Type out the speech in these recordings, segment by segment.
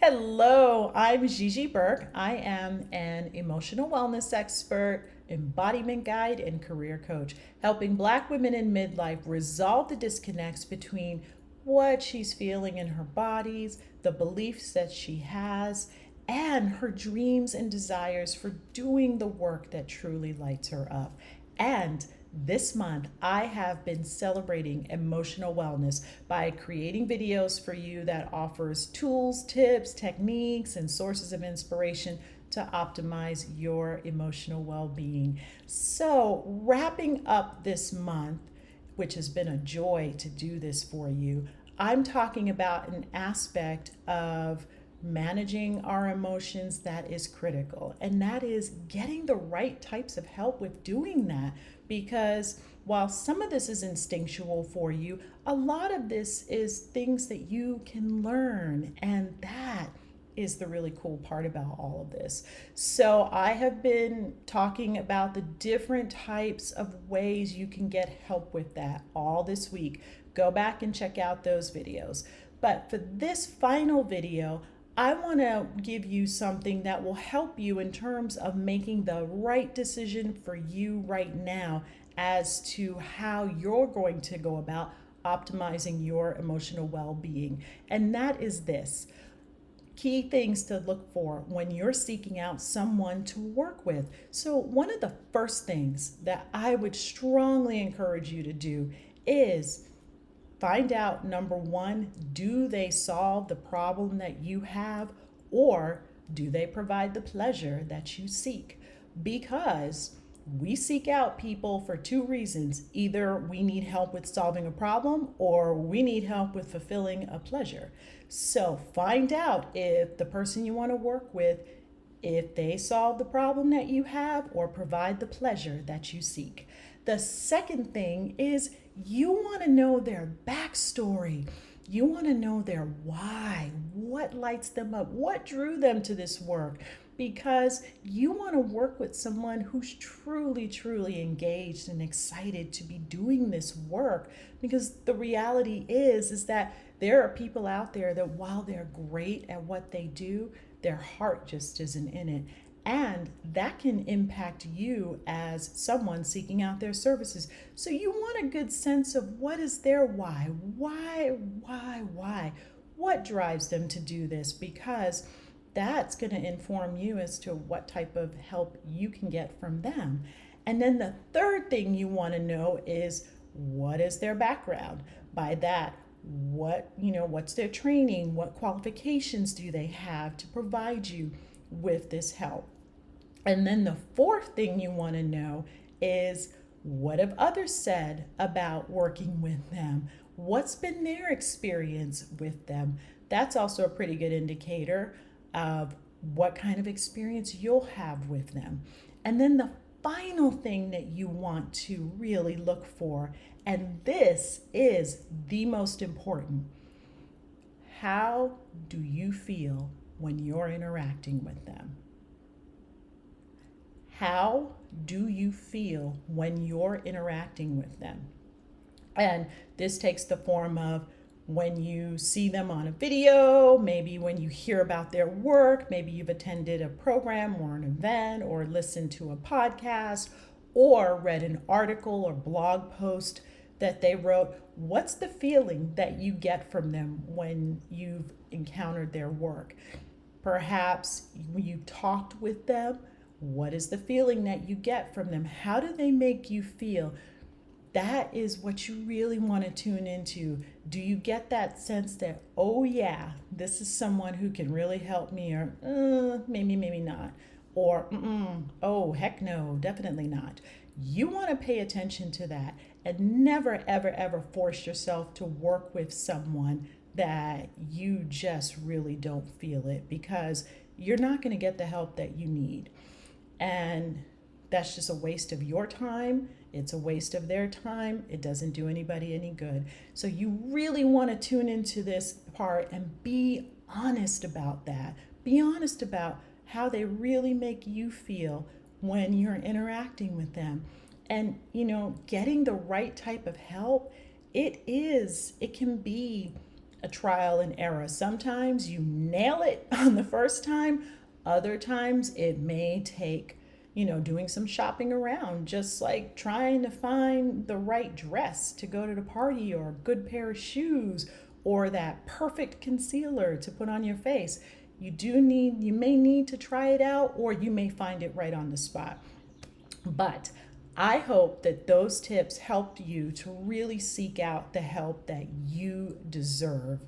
Hello, I'm Gigi Burke. I am an emotional wellness expert, embodiment guide, and career coach, helping Black women in midlife resolve the disconnects between what she's feeling in her bodies, the beliefs that she has, and her dreams and desires for doing the work that truly lights her up. And this month, I have been celebrating emotional wellness by creating videos for you that offers tools, tips, techniques, and sources of inspiration to optimize your emotional well-being. So, wrapping up this month, which has been a joy to do this for you, I'm talking about an aspect of managing our emotions that is critical, and that is getting the right types of help with doing that. Because while some of this is instinctual for you, a lot of this is things that you can learn, and that is the really cool part about all of this. So, I have been talking about the different types of ways you can get help with that all this week. Go back and check out those videos. But for this final video, I want to give you something that will help you in terms of making the right decision for you right now as to how you're going to go about optimizing your emotional well being. And that is this: key things to look for when you're seeking out someone to work with. So, one of the first things that I would strongly encourage you to do is find out, number one, do they solve the problem that you have, or do they provide the pleasure that you seek? Because we seek out people for two reasons: either we need help with solving a problem, or we need help with fulfilling a pleasure. So find out if the person you want to work with, if they solve the problem that you have or provide the pleasure that you seek. The second thing is you want to know their backstory. You want to know their why, what lights them up, what drew them to this work, because you want to work with someone who's truly, truly engaged and excited to be doing this work. Because the reality is that there are people out there that, while they're great at what they do, their heart just isn't in it. And that can impact you as someone seeking out their services. So you want a good sense of what is their why? Why? What drives them to do this? Because that's going to inform you as to what type of help you can get from them. And then the third thing you want to know is, what is their background? By that, what's their training? What qualifications do they have to provide you with this help? And then the fourth thing you want to know is, what have others said about working with them? What's been their experience with them? That's also a pretty good indicator of what kind of experience you'll have with them. And then the final thing that you want to really look for, and this is the most important: how do you feel when you're interacting with them? How do you feel when you're interacting with them? And this takes the form of when you see them on a video, maybe when you hear about their work, maybe you've attended a program or an event, or listened to a podcast, or read an article or blog post that they wrote. What's the feeling that you get from them when you've encountered their work? Perhaps when you talked with them, what is the feeling that you get from them? How do they make you feel? That is what you really want to tune into. Do you get that sense that, oh yeah, this is someone who can really help me, or maybe not, or oh heck no, definitely not. You want to pay attention to that, and never ever force yourself to work with someone that you just really don't feel it, because you're not going to get the help that you need. And that's just a waste of your time. It's a waste of their time. It doesn't do anybody any good. So you really want to tune into this part and be honest about that. Be honest about how they really make you feel when you're interacting with them. And, getting the right type of help, it can be a trial and error. Sometimes you nail it on the first time, other times it may take, doing some shopping around, just like trying to find the right dress to go to the party, or a good pair of shoes, or that perfect concealer to put on your face. You may need to try it out, or you may find it right on the spot. But I hope that those tips helped you to really seek out the help that you deserve.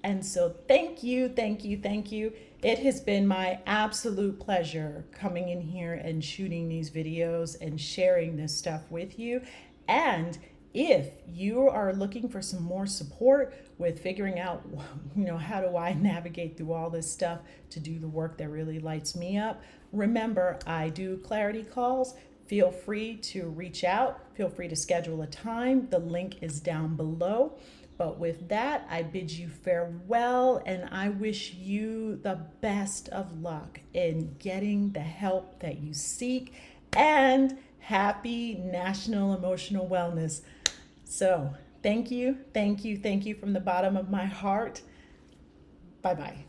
And so, thank you, thank you, thank you. It has been my absolute pleasure coming in here and shooting these videos and sharing this stuff with you. And if you are looking for some more support with figuring out, how do I navigate through all this stuff to do the work that really lights me up, remember, I do clarity calls. Feel free to reach out. Feel free to schedule a time. The link is down below. But with that, I bid you farewell, and I wish you the best of luck in getting the help that you seek, and happy National Emotional Wellness. So, thank you, thank you, thank you from the bottom of my heart. Bye bye.